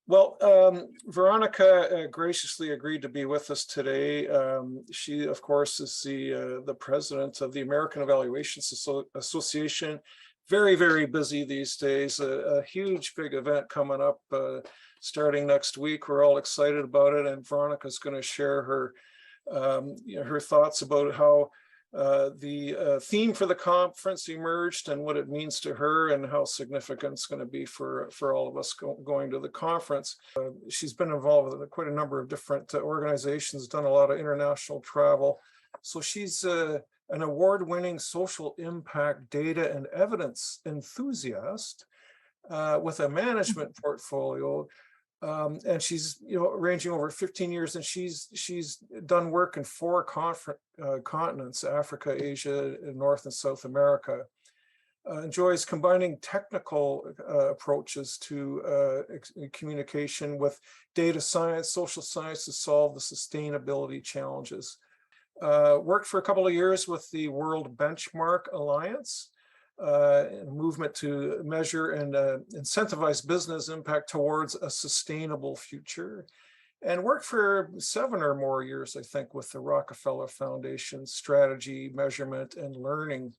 Well, Veronica graciously agreed to be with us today. She, of course, is the president of the American Evaluations Association. Very, very busy these days. A huge, big event coming up starting next week. We're all excited about it, and Veronica's going to share her thoughts about how the theme for the conference emerged and what it means to her and how significant it's going to be for all of us going to the conference. She's been involved with quite a number of different organizations, done a lot of international travel. So she's an award-winning social impact data and evidence enthusiast with a management portfolio. And she's ranging over 15 years, and she's done work in four continents: Africa, Asia, North and South America. Enjoys combining technical approaches to communication with data science, social science to solve the sustainability challenges. Worked for a couple of years with the World Benchmark Alliance, a movement to measure and incentivize business impact towards a sustainable future, and worked for 7 or more years, I think, with the Rockefeller Foundation strategy, measurement, and learning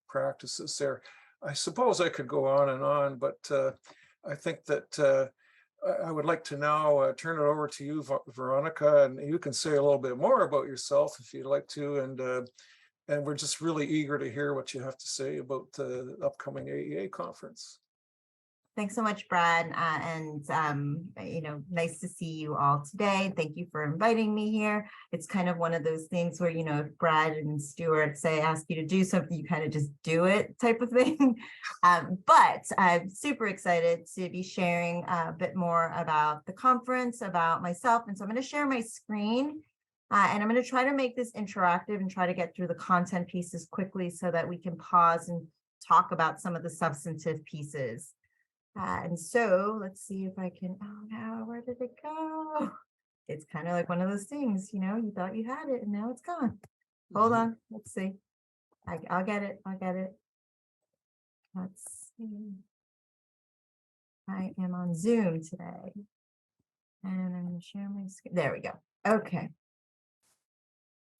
practices there. I suppose I could go on, but I think that I would like to now turn it over to you, Veronica, and you can say a little bit more about yourself if you'd like to, and we're just really eager to hear what you have to say about the upcoming AEA conference. Thanks so much, Brad. Nice to see you all today. Thank you for inviting me here. It's kind of one of those things where, if Brad and Stuart ask you to do something, you kind of just do it type of thing. But I'm super excited to be sharing a bit more about the conference, about myself. And so I'm going to share my screen. And I'm going to try to make this interactive and try to get through the content pieces quickly so that we can pause and talk about some of the substantive pieces. And so let's see if I can, where did it go? It's kind of like one of those things, you thought you had it and now it's gone. Hold on, let's see. I'll get it. Let's see. I am on Zoom today. And I'm going to share my screen. There we go. Okay.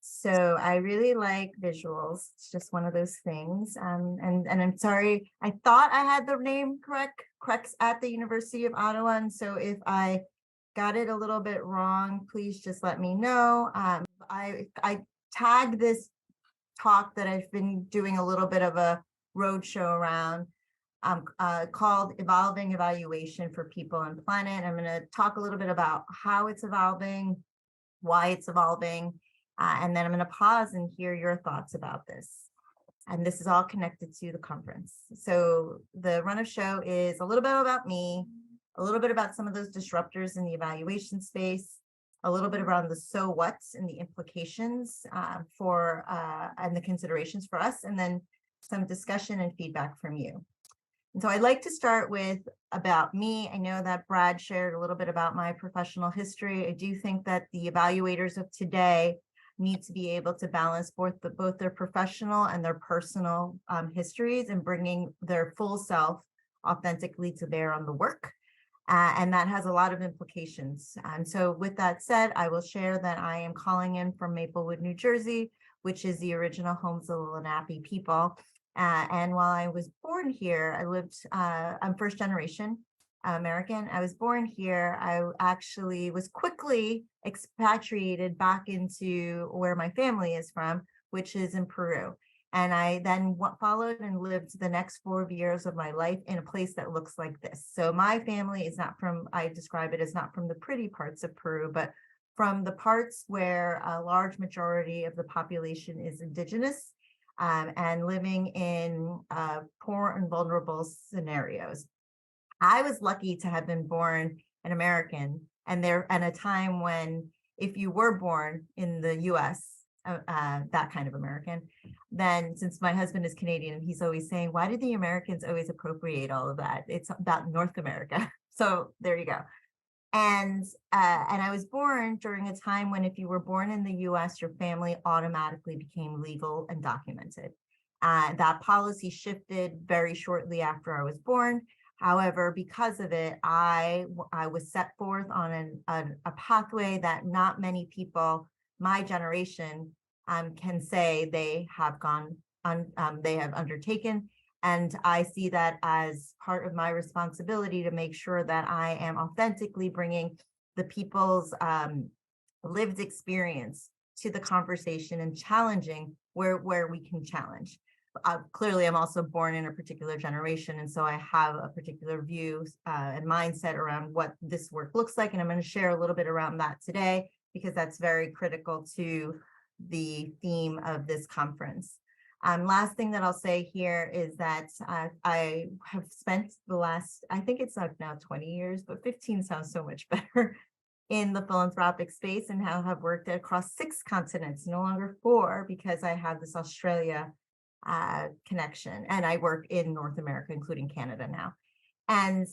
So I really like visuals. It's just one of those things. And I'm sorry, I thought I had the name correct, CRECS at the University of Ottawa. And so if I got it a little bit wrong, please just let me know. I tagged this talk that I've been doing a little bit of a roadshow around called Evolving Evaluation for People and Planet. I'm going to talk a little bit about how it's evolving, why it's evolving, and then I'm going to pause and hear your thoughts about this. And this is all connected to the conference. So the run of show is a little bit about me, a little bit about some of those disruptors in the evaluation space, a little bit around the so what's and the implications and the considerations for us, and then some discussion and feedback from you. And so I'd like to start with about me. I know that Brad shared a little bit about my professional history. I do think that the evaluators of today need to be able to balance both their professional and their personal histories and bringing their full self authentically to bear on the work. And that has a lot of implications. And so with that said, I will share that I am calling in from Maplewood, New Jersey, which is the original home of the Lenape people. And while I was born here, I'm first generation American. I was born here. I actually was quickly expatriated back into where my family is from, which is in Peru. And I then followed and lived the next 4 years of my life in a place that looks like this. So my family is not from, I describe it as not from the pretty parts of Peru, but from the parts where a large majority of the population is indigenous and living in poor and vulnerable scenarios. I was lucky to have been born an American, and at a time when if you were born in the US, that kind of American, then since my husband is Canadian, he's always saying, why do the Americans always appropriate all of that? It's about North America. So there you go. And I was born during a time when if you were born in the US, your family automatically became legal and documented. That policy shifted very shortly after I was born. However, because of it, I was set forth on a pathway that not many people, my generation, can say they have they have undertaken. And I see that as part of my responsibility to make sure that I am authentically bringing the people's lived experience to the conversation and challenging where we can challenge. Clearly, I'm also born in a particular generation, and so I have a particular view and mindset around what this work looks like, and I'm going to share a little bit around that today, because that's very critical to the theme of this conference. Last thing that I'll say here is that I have spent the last, I think it's like now 20 years, but 15 sounds so much better, in the philanthropic space, and how have worked across 6 continents, no longer 4, because I have this Australia connection, and I work in North America, including Canada now. And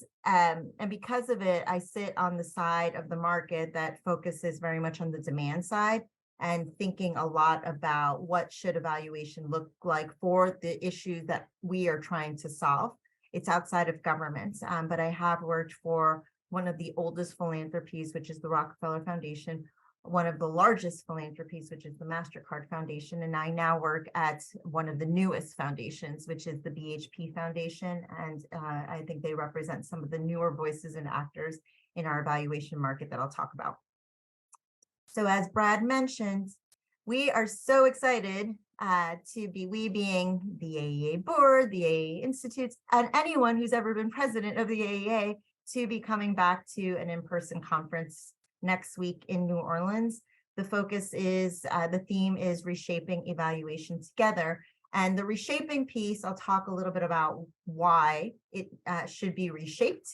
because of it, I sit on the side of the market that focuses very much on the demand side, and thinking a lot about what should evaluation look like for the issues that we are trying to solve. It's outside of government, but I have worked for one of the oldest philanthropies, which is the Rockefeller Foundation, one of the largest philanthropies, which is the MasterCard Foundation. And I now work at one of the newest foundations, which is the BHP Foundation. And I think they represent some of the newer voices and actors in our evaluation market that I'll talk about. So as Brad mentioned, we are so excited to be, we being the AEA board, the AEA Institutes, and anyone who's ever been president of the AEA, to be coming back to an in-person conference next week in New Orleans. The focus is, the theme is reshaping evaluation together. And the reshaping piece, I'll talk a little bit about why it should be reshaped.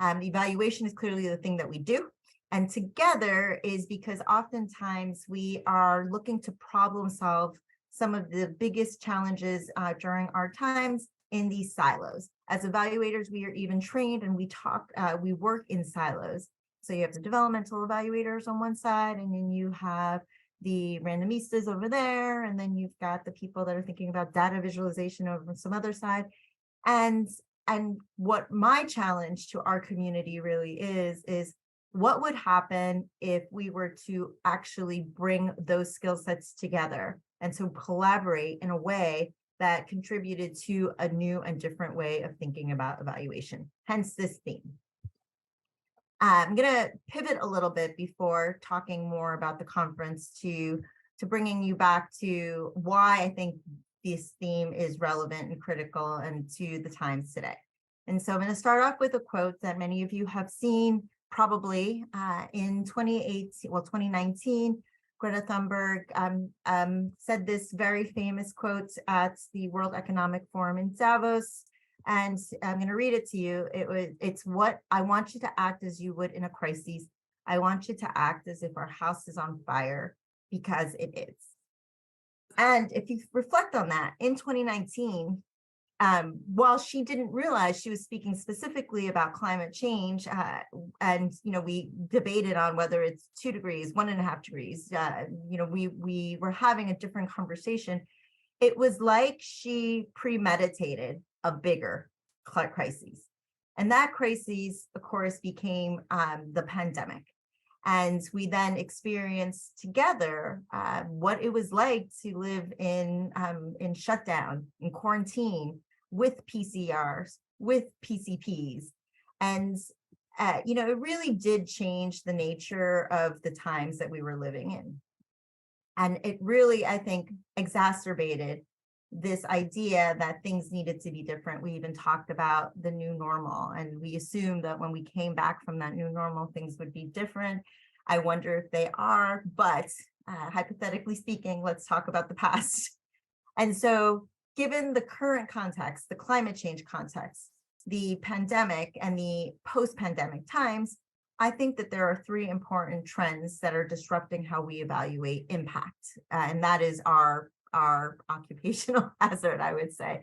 Evaluation is clearly the thing that we do. And together is because oftentimes we are looking to problem solve some of the biggest challenges during our times in these silos. As evaluators, we are even trained, and we work in silos. So you have the developmental evaluators on one side, and then you have the randomistas over there, and then you've got the people that are thinking about data visualization over some other side. And what my challenge to our community really is what would happen if we were to actually bring those skill sets together and to collaborate in a way that contributed to a new and different way of thinking about evaluation, hence this theme. I'm going to pivot a little bit before talking more about the conference to bringing you back to why I think this theme is relevant and critical and to the times today. And so I'm going to start off with a quote that many of you have seen probably in 2019. Greta Thunberg said this very famous quote at the World Economic Forum in Davos. And I'm going to read it to you. It's what I want you to act as you would in a crisis. I want you to act as if our house is on fire, because it is. And if you reflect on that, in 2019, while she didn't realize she was speaking specifically about climate change, and we debated on whether it's 2 degrees, 1.5 degrees, we were having a different conversation. It was like she premeditated a bigger crisis. And that crisis, of course, became the pandemic. And we then experienced together what it was like to live in shutdown, in quarantine, with PCRs, with PCPs. And, it really did change the nature of the times that we were living in. And it really, I think, exacerbated this idea that things needed to be different. We even talked about the new normal, and we assumed that when we came back from that new normal, things would be different. I wonder if they are, but hypothetically speaking, let's talk about the past. And so given the current context, the climate change context, the pandemic, and the post-pandemic times, I think that there are 3 important trends that are disrupting how we evaluate impact. And that is our occupational hazard, I would say.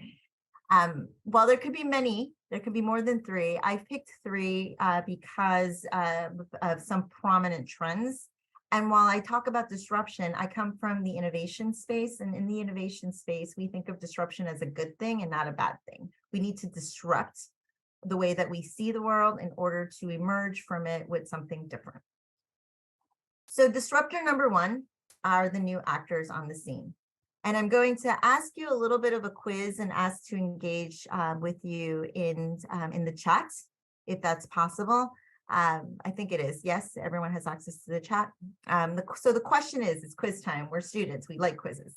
While there could be many, there could be more than 3. I've picked 3 because of some prominent trends. And while I talk about disruption, I come from the innovation space. And in the innovation space, we think of disruption as a good thing and not a bad thing. We need to disrupt the way that we see the world in order to emerge from it with something different. So disruptor number one are the new actors on the scene. And I'm going to ask you a little bit of a quiz and ask to engage with you in the chat, if that's possible. I think it is. Yes, everyone has access to the chat. So the question is, it's quiz time. We're students. We like quizzes.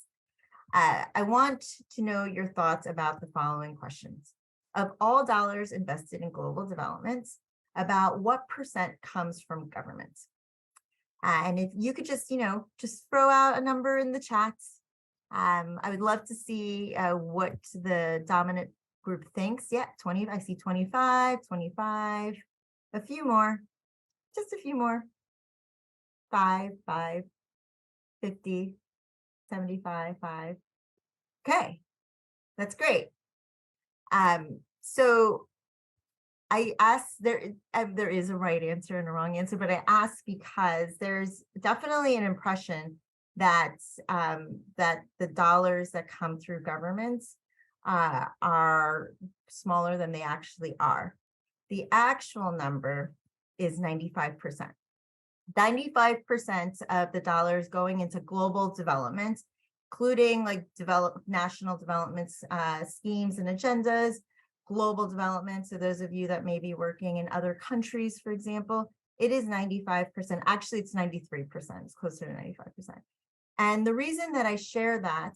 I want to know your thoughts about the following questions. Of all dollars invested in global development, about what % comes from government? And if you could just, just throw out a number in the chat. I would love to see what the dominant group thinks. Yeah, 20, I see 25, 25, a few more, just a few more. 5, 50, 75, 5. Okay, that's great. So I asked, there is a right answer and a wrong answer, but I ask because there's definitely an impression that that the dollars that come through governments are smaller than they actually are. The actual number is 95%. 95% of the dollars going into global development, including like national development schemes and agendas, global development. So those of you that may be working in other countries, for example, it is 95%. Actually, it's 93%. It's closer to 95%. And the reason that I share that,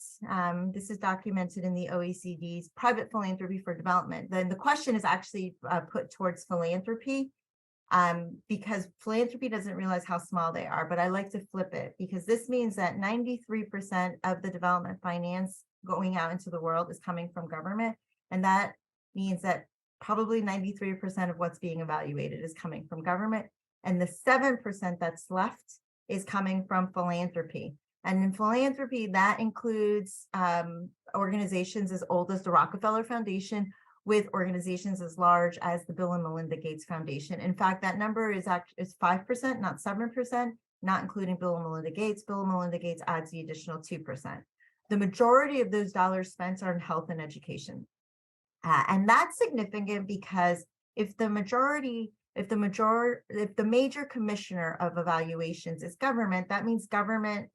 this is documented in the OECD's Private Philanthropy for Development. Then the question is actually put towards philanthropy, because philanthropy doesn't realize how small they are, but I like to flip it because this means that 93% of the development finance going out into the world is coming from government. And that means that probably 93% of what's being evaluated is coming from government. And the 7% that's left is coming from philanthropy. And in philanthropy, that includes organizations as old as the Rockefeller Foundation, with organizations as large as the Bill and Melinda Gates Foundation. In fact, that number is 5%, not 7%, not including Bill and Melinda Gates. Bill and Melinda Gates adds the additional 2%. The majority of those dollars spent are in health and education. And that's significant because if the major commissioner of evaluations is government, that means government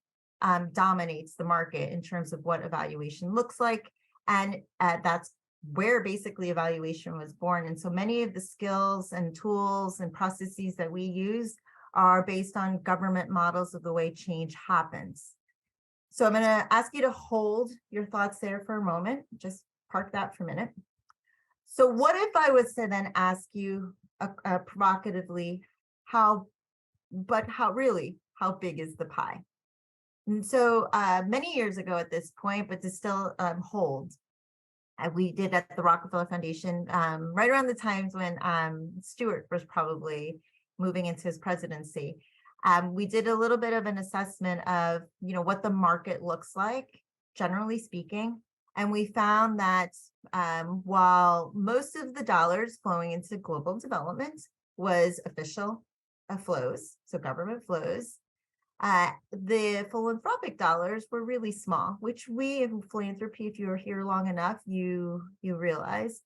dominates the market in terms of what evaluation looks like. And that's where basically evaluation was born. And so many of the skills and tools and processes that we use are based on government models of the way change happens. So I'm going to ask you to hold your thoughts there for a moment. Just park that for a minute. So what if I was to then ask you provocatively, how big is the pie? And so many years ago at this point, but to still hold, we did at the Rockefeller Foundation, right around the times when Stewart was probably moving into his presidency. We did a little bit of an assessment of, what the market looks like, generally speaking. And we found that while most of the dollars flowing into global development was official flows, so government flows, the philanthropic dollars were really small, which we in philanthropy, if you're here long enough, you realize.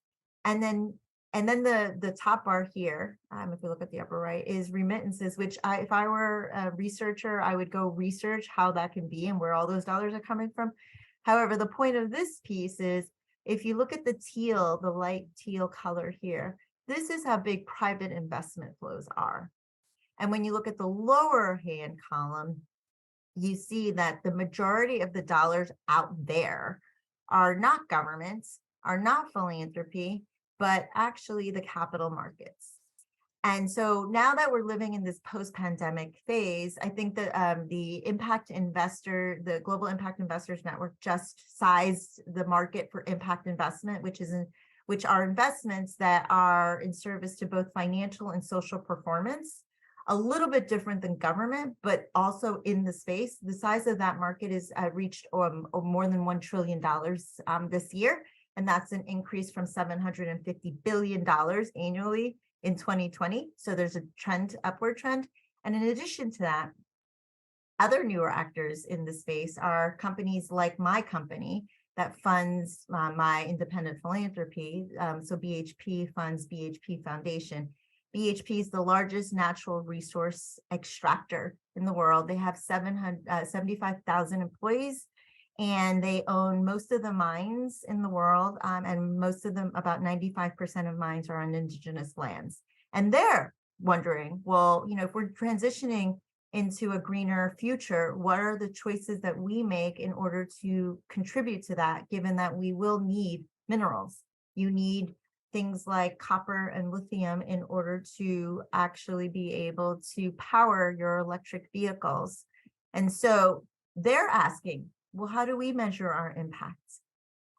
And then the top bar here, if we look at the upper right, is remittances, which if I were a researcher, I would go research how that can be and where all those dollars are coming from. However, the point of this piece is, if you look at the teal, the light teal color here, this is how big private investment flows are. And when you look at the lower hand column, you see that the majority of the dollars out there are not governments, are not philanthropy, but actually the capital markets. And so now that we're living in this post-pandemic phase, I think that the Global Impact Investors Network just sized the market for impact investment, which are investments that are in service to both financial and social performance. A little bit different than government, but also in the space. The size of that market is reached more than $1 trillion this year. And that's an increase from $750 billion annually in 2020. So there's a upward trend. And in addition to that, other newer actors in the space are companies like my company that funds my independent philanthropy. So BHP funds BHP Foundation. BHP is the largest natural resource extractor in the world. They have 75,000 employees, and they own most of the mines in the world. And most of them, about 95% of mines, are on indigenous lands. And they're wondering, well, if we're transitioning into a greener future, what are the choices that we make in order to contribute to that, given that we will need minerals? You need things like copper and lithium in order to actually be able to power your electric vehicles. And so they're asking, well, how do we measure our impacts?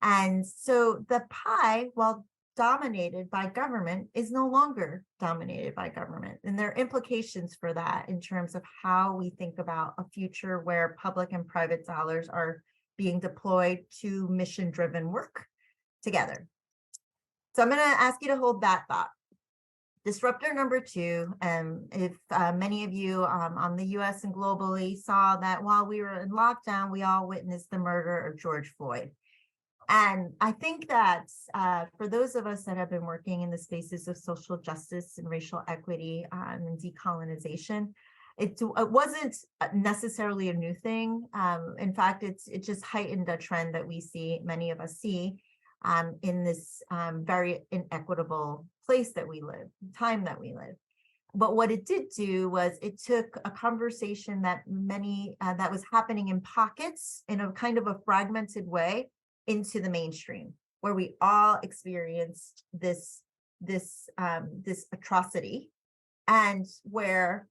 And so the pie, while dominated by government, is no longer dominated by government. And there are implications for that in terms of how we think about a future where public and private dollars are being deployed to mission-driven work together. So I'm going to ask you to hold that thought. Disruptor number 2, if many of you on the US and globally saw that while we were in lockdown, we all witnessed the murder of George Floyd. And I think that for those of us that have been working in the spaces of social justice and racial equity and decolonization, it wasn't necessarily a new thing. In fact, it just heightened a trend that we see, many of us see, in this very inequitable place that we live, time that we live. But what it did do was it took a conversation that that was happening in pockets in a kind of a fragmented way into the mainstream, where we all experienced this atrocity, and where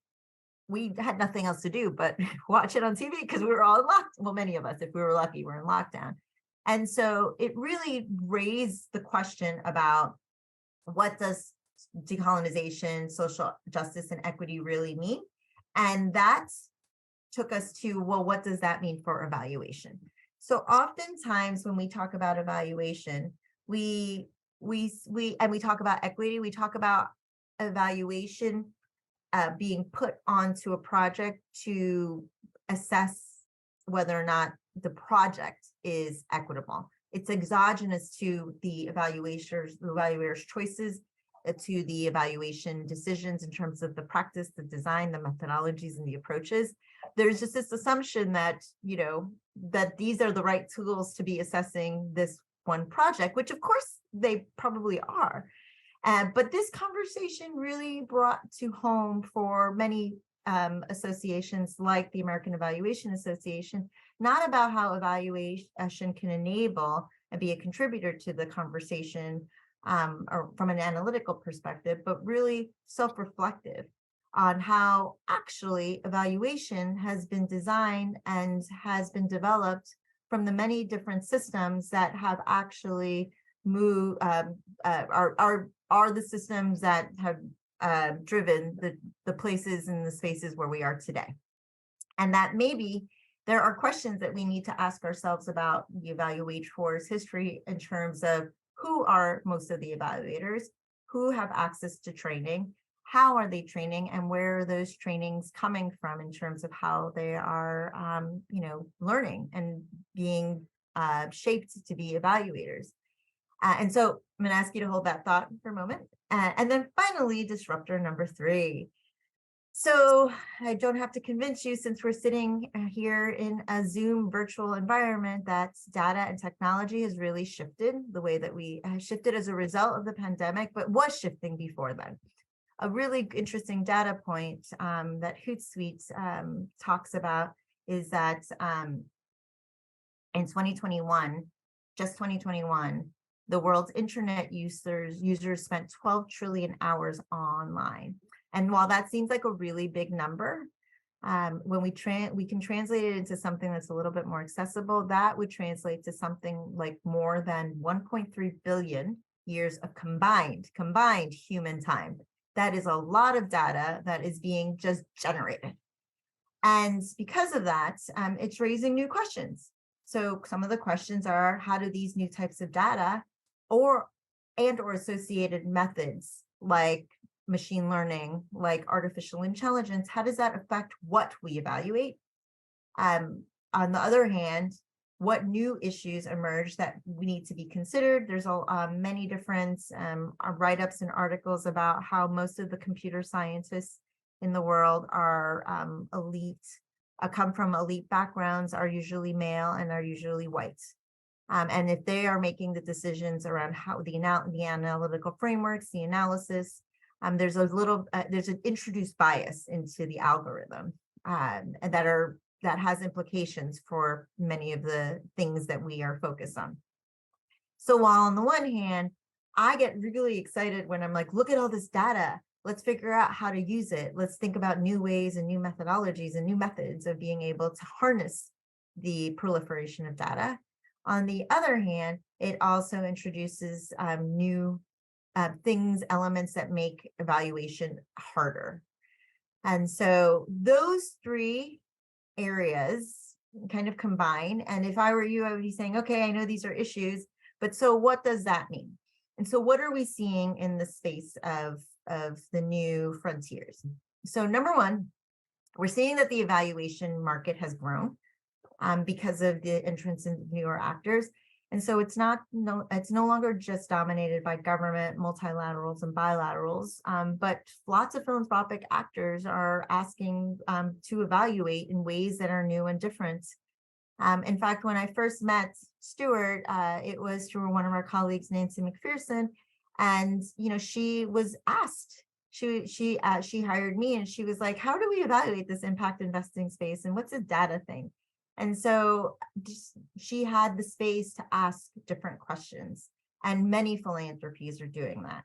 we had nothing else to do but watch it on TV because we were all locked. Well, many of us, if we were lucky, were in lockdown. And so it really raised the question about what does decolonization, social justice, and equity really mean? And that took us to, well, what does that mean for evaluation? So oftentimes when we talk about evaluation, we talk about equity, we talk about evaluation being put onto a project to assess whether or not the project is equitable. It's exogenous to the evaluators' choices, to the evaluation decisions in terms of the practice, the design, the methodologies, and the approaches. There's just this assumption that, that these are the right tools to be assessing this one project, which of course they probably are. But this conversation really brought to home for many associations like the American Evaluation Association, not about how evaluation can enable and be a contributor to the conversation or from an analytical perspective, but really self-reflective on how actually evaluation has been designed and has been developed from the many different systems that have actually moved, are the systems that have driven the places and the spaces where we are today. And that maybe there are questions that we need to ask ourselves about the evaluator's history in terms of who are most of the evaluators, who have access to training, how are they training, and where are those trainings coming from in terms of how they are, learning and being shaped to be evaluators. And so I'm going to ask you to hold that thought for a moment. And then finally, disruptor number 3. So I don't have to convince you, since we're sitting here in a Zoom virtual environment, that data and technology has really shifted the way that we shifted as a result of the pandemic, but was shifting before then. A really interesting data point that Hootsuite talks about is that in 2021, just 2021, the world's internet users spent 12 trillion hours online. And while that seems like a really big number, when we can translate it into something that's a little bit more accessible, that would translate to something like more than 1.3 billion years of combined human time. That is a lot of data that is being just generated. And because of that, it's raising new questions. So some of the questions are, how do these new types of data or associated methods like machine learning, like artificial intelligence, how does that affect what we evaluate? On the other hand, what new issues emerge that we need to be considered. There's many different write-ups and articles about how most of the computer scientists in the world are elite, come from elite backgrounds, are usually male, and are usually white. And if they are making the decisions around how the analytical frameworks, the analysis, there's an introduced bias into the algorithm, and that has implications for many of the things that we are focused on. So while on the one hand, I get really excited when I'm like, look at all this data. Let's figure out how to use it. Let's think about new ways and new methodologies and new methods of being able to harness the proliferation of data. On the other hand, it also introduces new things, elements that make evaluation harder. And so those three areas kind of combine. And if I were you, I would be saying, okay, I know these are issues, but so what does that mean? And so what are we seeing in the space of the new frontiers? So number one, we're seeing that the evaluation market has grown because of the entrance of newer actors. And so it's no longer just dominated by government, multilaterals, and bilaterals, but lots of philanthropic actors are asking to evaluate in ways that are new and different. In fact, when I first met Stuart, it was through one of our colleagues, Nancy McPherson, and she was asked. She hired me, and she was like, "How do we evaluate this impact investing space, and what's a data thing?" And so she had the space to ask different questions, and many philanthropies are doing that.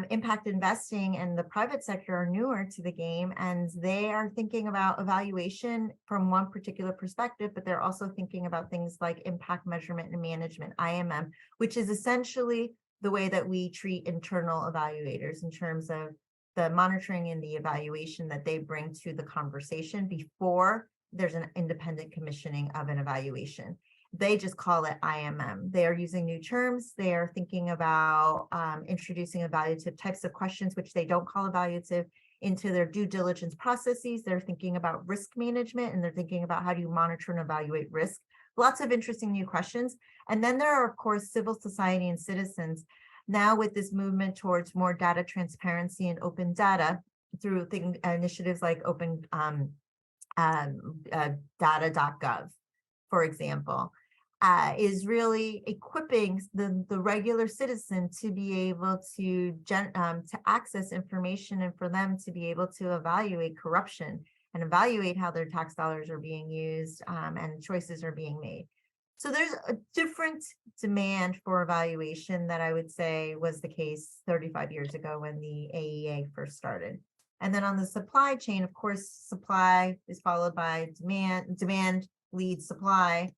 Impact investing and the private sector are newer to the game, and they are thinking about evaluation from one particular perspective, but they're also thinking about things like impact measurement and management, IMM, which is essentially the way that we treat internal evaluators in terms of the monitoring and the evaluation that they bring to the conversation before there's an independent commissioning of an evaluation. They just call it IMM. They are using new terms. They are thinking about introducing evaluative types of questions, which they don't call evaluative, into their due diligence processes. They're thinking about risk management, and they're thinking about how do you monitor and evaluate risk. Lots of interesting new questions. And then there are, of course, civil society and citizens. Now with this movement towards more data transparency and open data through initiatives like open data.gov, for example, is really equipping the regular citizen to be able to access information, and for them to be able to evaluate corruption and evaluate how their tax dollars are being used and choices are being made. So there's a different demand for evaluation that I would say was the case 35 years ago when the AEA first started. And then on the supply chain, of course, supply is followed by demand. Demand leads supply.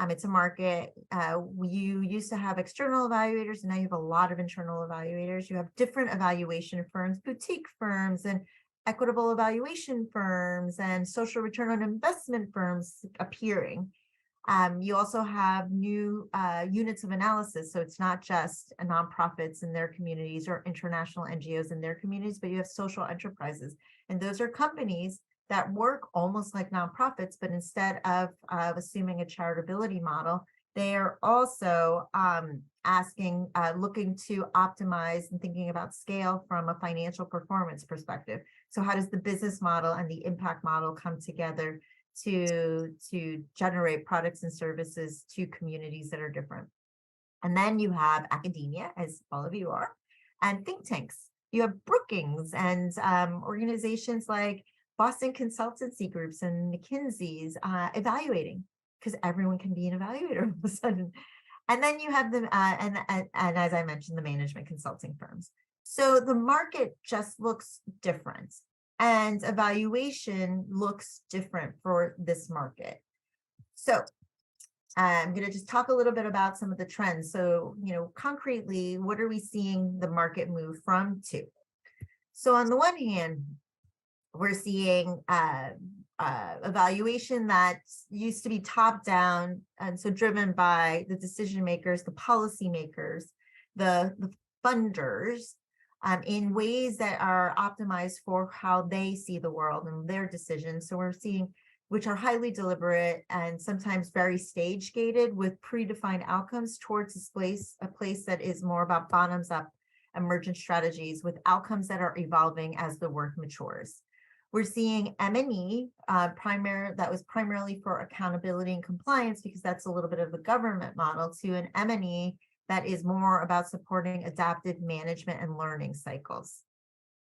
It's a market. You used to have external evaluators, and now you have a lot of internal evaluators. You have different evaluation firms, boutique firms, and equitable evaluation firms, and social return on investment firms appearing. You also have new units of analysis. So it's not just nonprofits in their communities or international NGOs in their communities, but you have social enterprises. And those are companies that work almost like nonprofits, but instead of assuming a charitability model, they are also looking to optimize and thinking about scale from a financial performance perspective. So how does the business model and the impact model come together to generate products and services to communities that are different? And then you have academia, as all of you are, and think tanks. You have Brookings and organizations like Boston consultancy groups and McKinsey's evaluating, because everyone can be an evaluator all of a sudden. And then you have and as I mentioned, the management consulting firms. So the market just looks different, and evaluation looks different for this market. So I'm going to just talk a little bit about some of the trends. So, concretely, what are we seeing the market move from to? So on the one hand, we're seeing evaluation that used to be top down, and so driven by the decision makers, the policy makers, the funders, in ways that are optimized for how they see the world and their decisions. So we're seeing which are highly deliberate and sometimes very stage gated with predefined outcomes towards a place that is more about bottoms up emergent strategies with outcomes that are evolving as the work matures. We're seeing M&E that was primarily for accountability and compliance, because that's a little bit of the government model, to an M&E that is more about supporting adaptive management and learning cycles.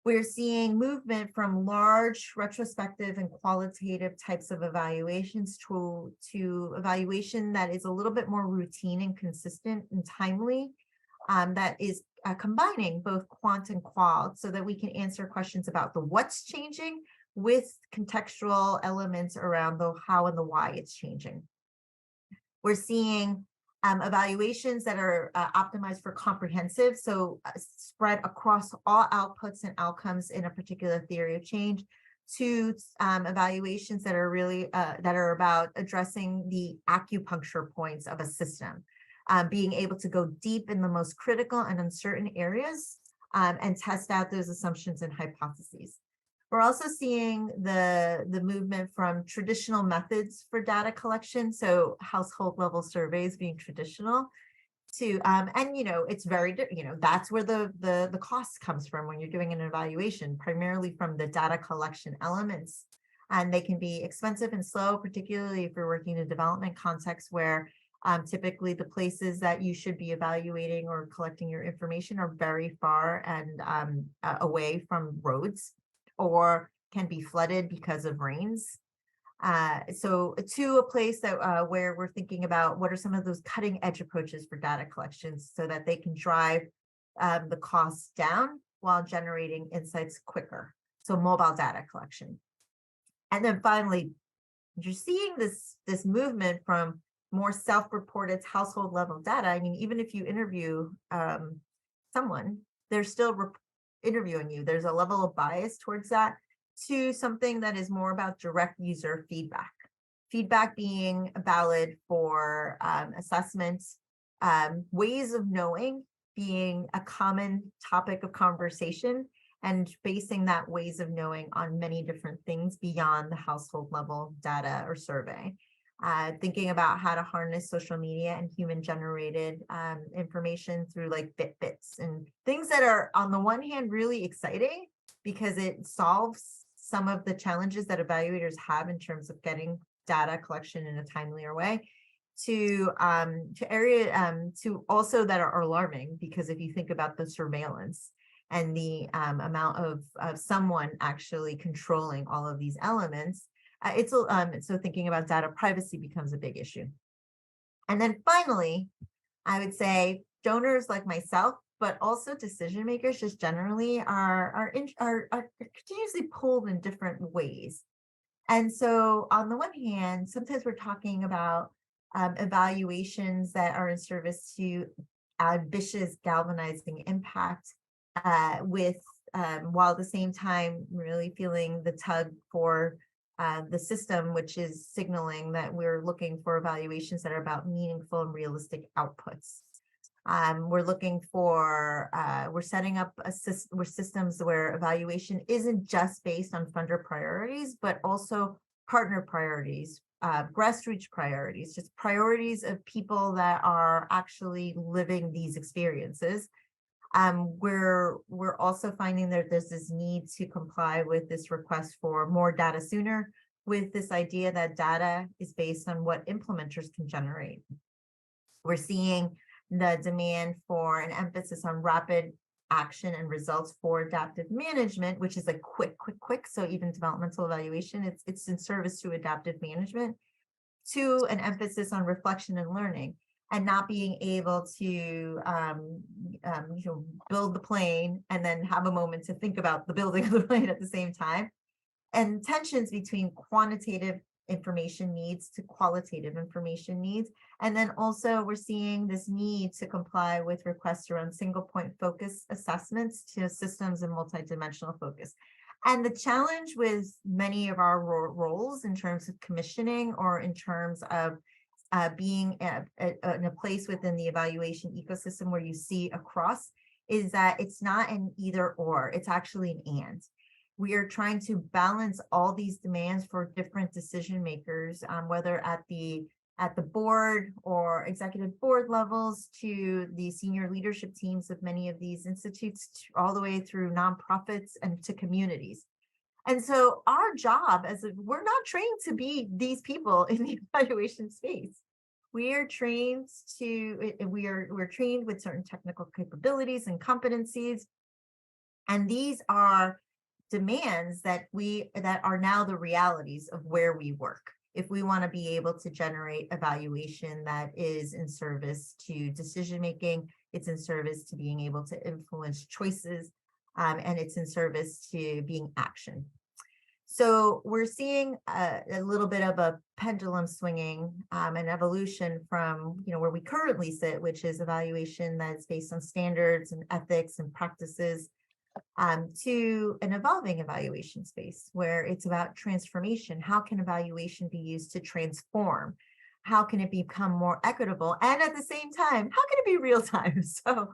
We're seeing movement from large retrospective and qualitative types of evaluations to evaluation that is a little bit more routine and consistent and timely, that is combining both quant and qual so that we can answer questions about the what's changing with contextual elements around the how and the why it's changing. We're seeing evaluations that are optimized for comprehensive, so spread across all outputs and outcomes in a particular theory of change, to evaluations that are really that are about addressing the acupuncture points of a system, being able to go deep in the most critical and uncertain areas and test out those assumptions and hypotheses. We're also seeing the movement from traditional methods for data collection, so household level surveys being traditional, to and it's very, that's where the cost comes from when you're doing an evaluation, primarily from the data collection elements, and they can be expensive and slow, particularly if you're working in a development context where typically the places that you should be evaluating or collecting your information are very far and away from roads, or can be flooded because of rains. So to a place that where we're thinking about what are some of those cutting edge approaches for data collections so that they can drive the costs down while generating insights quicker. So mobile data collection. And then finally, you're seeing this movement from more self-reported household level data. I mean, even if you interview someone, they're still interviewing you. There's a level of bias towards that, to something that is more about direct user feedback. Feedback being valid for assessments, ways of knowing being a common topic of conversation, and basing that ways of knowing on many different things beyond the household level data or survey. Thinking about how to harness social media and human generated information through like Fitbits and things that are on the one hand really exciting because it solves some of the challenges that evaluators have in terms of getting data collection in a timelier way, to also that are alarming, because if you think about the surveillance and the amount of someone actually controlling all of these elements, so thinking about data privacy becomes a big issue. And then finally, I would say donors like myself, but also decision makers just generally are continuously pulled in different ways. And so on the one hand, sometimes we're talking about evaluations that are in service to ambitious galvanizing impact, while at the same time really feeling the tug for the system, which is signaling that we're looking for evaluations that are about meaningful and realistic outputs. We're looking for, we're setting up systems where evaluation isn't just based on funder priorities, but also partner priorities, grassroots priorities, just priorities of people that are actually living these experiences. We're also finding that there's this need to comply with this request for more data sooner, with this idea that data is based on what implementers can generate. We're seeing the demand for an emphasis on rapid action and results for adaptive management, which is like quick. So even developmental evaluation, it's in service to adaptive management, to an emphasis on reflection and learning, and not being able to build the plane and then have a moment to think about the building of the plane at the same time, and tensions between quantitative information needs to qualitative information needs. And then also we're seeing this need to comply with requests around single point focus assessments to systems and multidimensional focus. And the challenge with many of our roles in terms of commissioning, or in terms of being in a place within the evaluation ecosystem where you see across, is that it's not an either or, it's actually an and. We are trying to balance all these demands for different decision makers, whether at the board or executive board levels to the senior leadership teams of many of these institutes, all the way through nonprofits and to communities. And so our job we're not trained to be these people in the evaluation space. We are trained we're trained with certain technical capabilities and competencies. And these are demands that are now the realities of where we work. If we want to be able to generate evaluation that is in service to decision making, it's in service to being able to influence choices, and it's in service to being action. So we're seeing a little bit of a pendulum swinging, an evolution from where we currently sit, which is evaluation that's based on standards and ethics and practices, to an evolving evaluation space where it's about transformation. How can evaluation be used to transform? How can it become more equitable? And at the same time, how can it be real time? So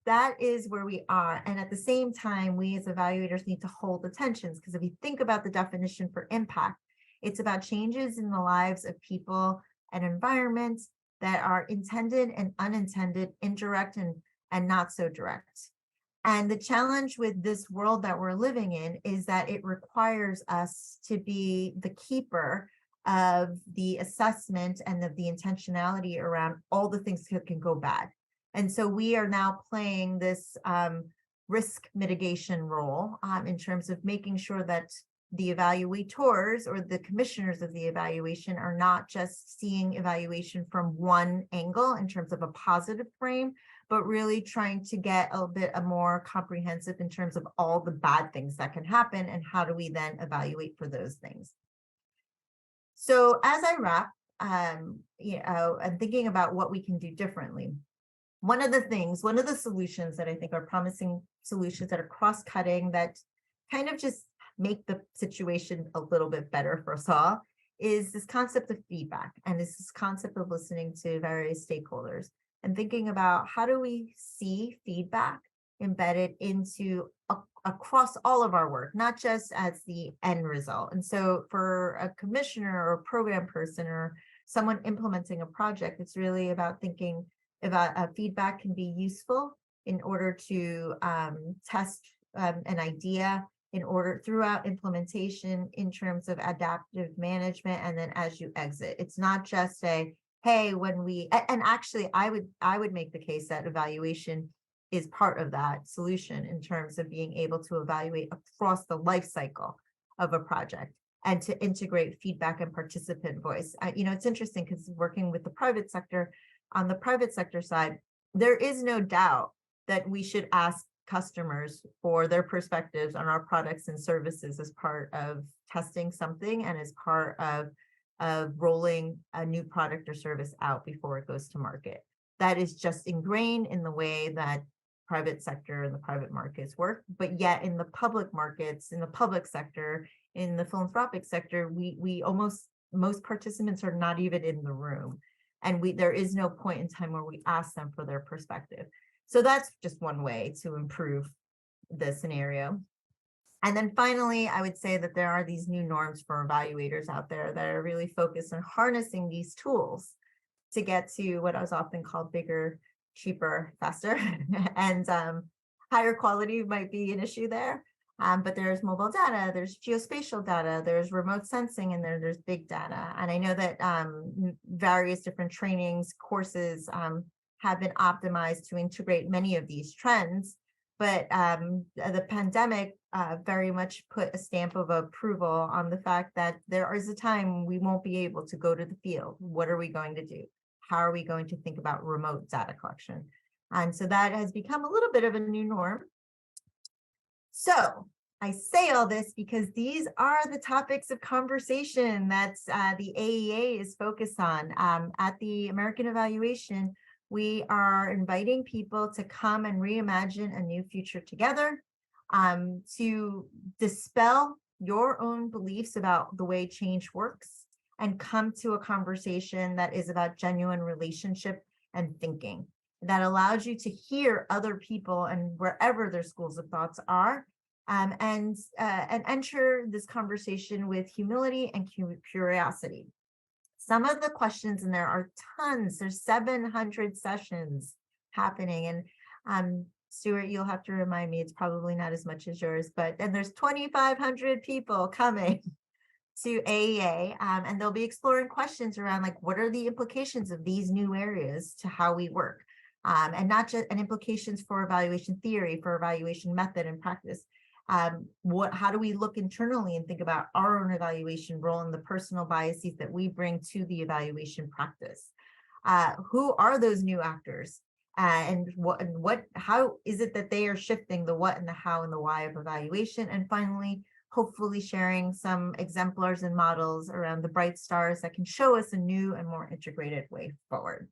that is where we are. And at the same time, we as evaluators need to hold the tensions, because if you think about the definition for impact, it's about changes in the lives of people and environments that are intended and unintended, indirect and not so direct. And the challenge with this world that we're living in is that it requires us to be the keeper of the assessment and of the intentionality around all the things that can go bad. And so we are now playing this risk mitigation role in terms of making sure that the evaluators or the commissioners of the evaluation are not just seeing evaluation from one angle in terms of a positive frame, but really trying to get a bit more comprehensive in terms of all the bad things that can happen and how do we then evaluate for those things. So as I wrap, I'm thinking about what we can do differently. One of the solutions that I think are promising solutions that are cross-cutting, that kind of just make the situation a little bit better for us all, is this concept of feedback. And this concept of listening to various stakeholders and thinking about how do we see feedback embedded into across all of our work, not just as the end result. And so for a commissioner or a program person or someone implementing a project, it's really about thinking about feedback can be useful in order to test an idea throughout implementation in terms of adaptive management. And then as you exit, it's not just and actually I would make the case that evaluation is part of that solution in terms of being able to evaluate across the life cycle of a project and to integrate feedback and participant voice. It's interesting because working with the private sector, on the private sector side, there is no doubt that we should ask customers for their perspectives on our products and services as part of testing something and as part of rolling a new product or service out before it goes to market. That is just ingrained in the way that private sector and the private markets work. But yet in the public markets, in the public sector, in the philanthropic sector, most participants are not even in the room. And there is no point in time where we ask them for their perspective. So that's just one way to improve the scenario. And then finally, I would say that there are these new norms for evaluators out there that are really focused on harnessing these tools to get to what is often called bigger, cheaper, faster, and higher quality might be an issue there. But there's mobile data, there's geospatial data, there's remote sensing, and there's big data. And I know that various different trainings, courses have been optimized to integrate many of these trends. But the pandemic very much put a stamp of approval on the fact that there is a time we won't be able to go to the field. What are we going to do? How are we going to think about remote data collection? And so that has become a little bit of a new norm. So I say all this because these are the topics of conversation that the AEA is focused on. At the American Evaluation, we are inviting people to come and reimagine a new future together, to dispel your own beliefs about the way change works and come to a conversation that is about genuine relationship and thinking that allows you to hear other people and wherever their schools of thoughts are, and enter this conversation with humility and curiosity. Some of the questions in there are tons. There's 700 sessions happening, and Stuart, you'll have to remind me, it's probably not as much as yours, but then there's 2,500 people coming to AEA, and they'll be exploring questions around like, what are the implications of these new areas to how we work, and not just and implications for evaluation theory, for evaluation method and practice. How do we look internally and think about our own evaluation role and the personal biases that we bring to the evaluation practice? Who are those new actors? And how is it that they are shifting the what and the how and the why of evaluation? And finally, hopefully sharing some exemplars and models around the bright stars that can show us a new and more integrated way forward.